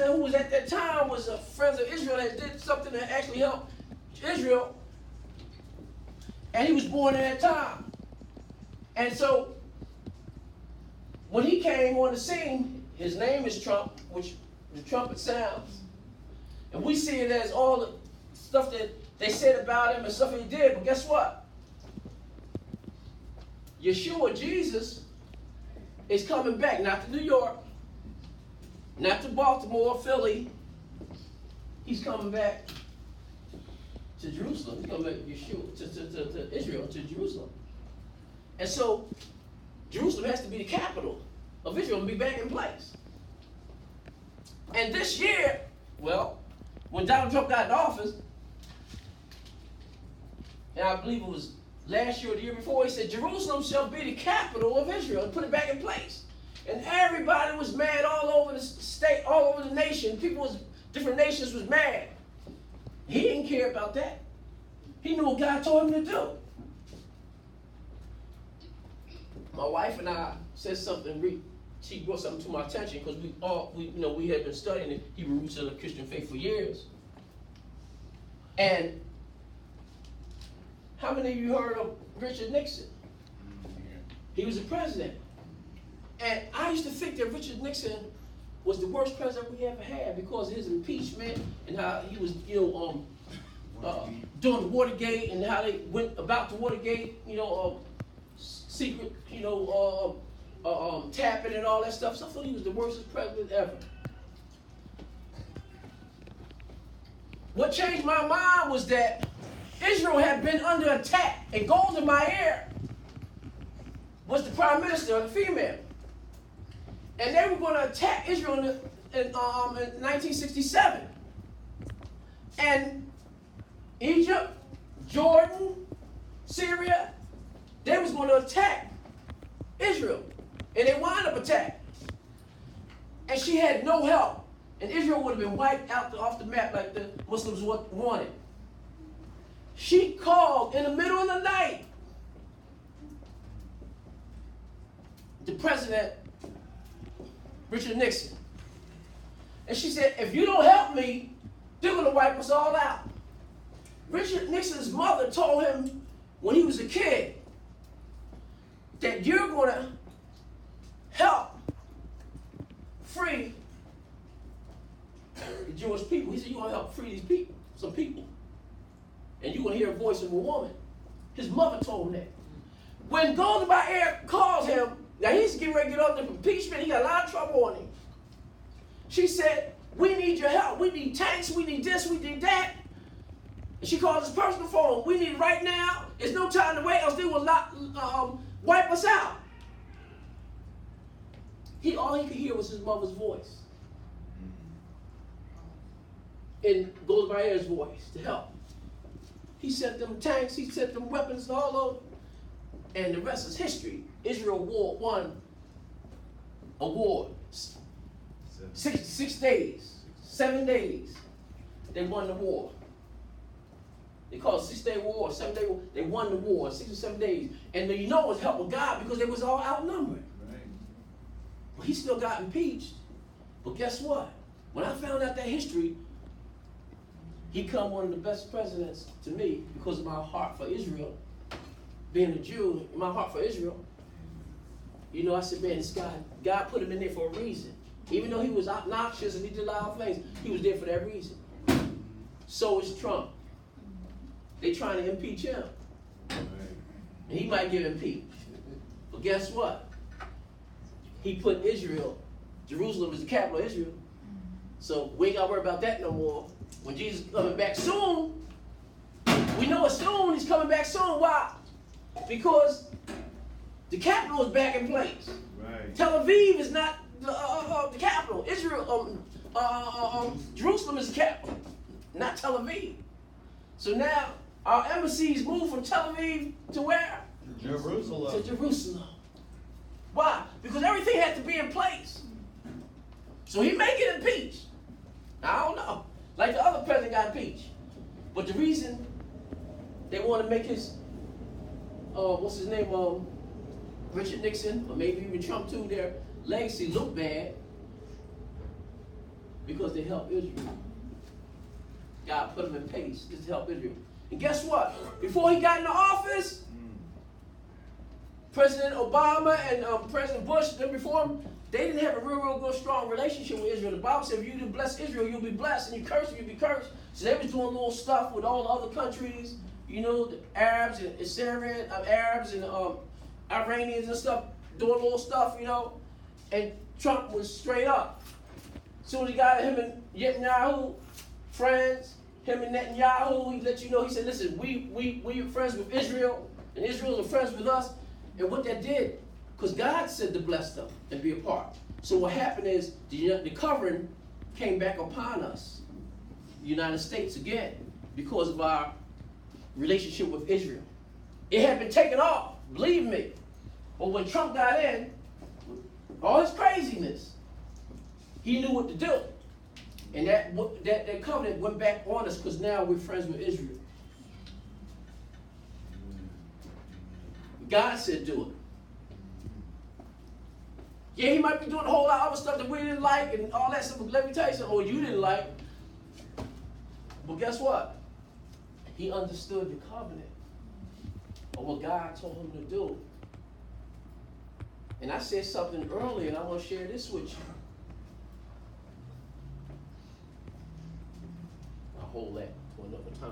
president who was at that time was a friend of Israel that did something that actually helped Israel. And he was born at that time. And so, when he came on the scene, his name is Trump, which the trumpet sounds. And we see it as all the stuff that they said about him and stuff he did. But guess what? Yeshua, Jesus, is coming back. Not to New York. Not to Baltimore, Philly. He's coming back to Jerusalem. He's coming back to Yeshua, to Israel, to Jerusalem. And so, Jerusalem has to be the capital of Israel and be back in place. And this year, well, when Donald Trump got in office, and I believe it was last year or the year before, he said, Jerusalem shall be the capital of Israel, and put it back in place. And everybody was mad all over the state, all over the nation. Different nations was mad. He didn't care about that. He knew what God told him to do. My wife and I said something, she brought something to my attention because we had been studying the Hebrew roots of the Christian faith for years. And how many of you heard of Richard Nixon? He was the president. And I used to think that Richard Nixon was the worst president we ever had because of his impeachment and how he was, doing the Watergate and how they went about the Watergate, secret, tapping and all that stuff. So I thought he was the worst president ever. What changed my mind was that Israel had been under attack, and Golda Meir was the prime minister, a female. And they were going to attack Israel in 1967. And Egypt, Jordan, Syria, they was going to attack Israel. And they wound up attacking. And she had no help. And Israel would have been wiped out off the map like the Muslims wanted. She called in the middle of the night the president, Richard Nixon. And she said, if you don't help me, they're going to wipe us all out. Richard Nixon's mother told him when he was a kid that you're going to help free the Jewish people. He said, you're going to help free these people, some people. And you're going to hear a voice of a woman. His mother told him that. When Golda Meir called him, now he's getting ready to get under impeachment. He got a lot of trouble on him. She said, we need your help. We need tanks. We need this. We need that. And she called his personal phone. We need it right now. There's no time to wait, else they will not wipe us out. All he could hear was his mother's voice. And Golda Meir's voice to help. He sent them tanks. He sent them weapons all over. And the rest is history. Israel won a war. 6 days. 7 days. They won the war. They call it 6-day war, 7-day war. They won the war in 6 or 7 days. And it was help of God because they was all outnumbered. Right. Well, he still got impeached. But guess what? When I found out that history, he became one of the best presidents to me because of my heart for Israel. Being a Jew, my heart for Israel. I said, man, this guy, God put him in there for a reason. Even though he was obnoxious and he did a lot of things, he was there for that reason. So is Trump. They trying to impeach him. And he might get impeached. But guess what? He put Israel, Jerusalem is the capital of Israel. So we ain't got to worry about that no more. When Jesus is coming back soon, we know it's soon, he's coming back soon. Why? Because the capital is back in place. Right. Tel Aviv is not the capital. Israel, Jerusalem is the capital, not Tel Aviv. So now our embassies moved from Tel Aviv to where? Jerusalem. To Jerusalem. Why? Because everything had to be in place. So he may get impeached. I don't know. Like the other president got impeached. But the reason they want to make his, what's his name, Richard Nixon, or maybe even Trump too, their legacy look bad, Because they helped Israel. God put them in place just to help Israel. And guess what? Before he got into office, President Obama and President Bush, them before him, they didn't have a real good, strong relationship with Israel. The Bible said, if you do bless Israel, you'll be blessed, and you curse, you'll be cursed. So they was doing little stuff with all the other countries, you know, the Arabs and Syrian Arabs and Iranians and stuff, doing little stuff, you know. And Trump was straight up. Soon as he got him and Netanyahu friends, him and Netanyahu, he let you know, he said, listen, we are friends with Israel, and Israel are friends with us. And what that did, because God said to bless them and be a part. So what happened is the covering came back upon us, the United States again, because of our relationship with Israel. It had been taken off, believe me. But when Trump got in, all his craziness, he knew what to do. And that covenant went back on us because now we're friends with Israel. God said do it. Yeah, he might be doing a whole lot of other stuff that we didn't like and all that stuff, but let me tell you something, or you didn't like. But guess what? He understood the covenant of what God told him to do. And I said something earlier, and I want to share this with you. I'll hold that for another time.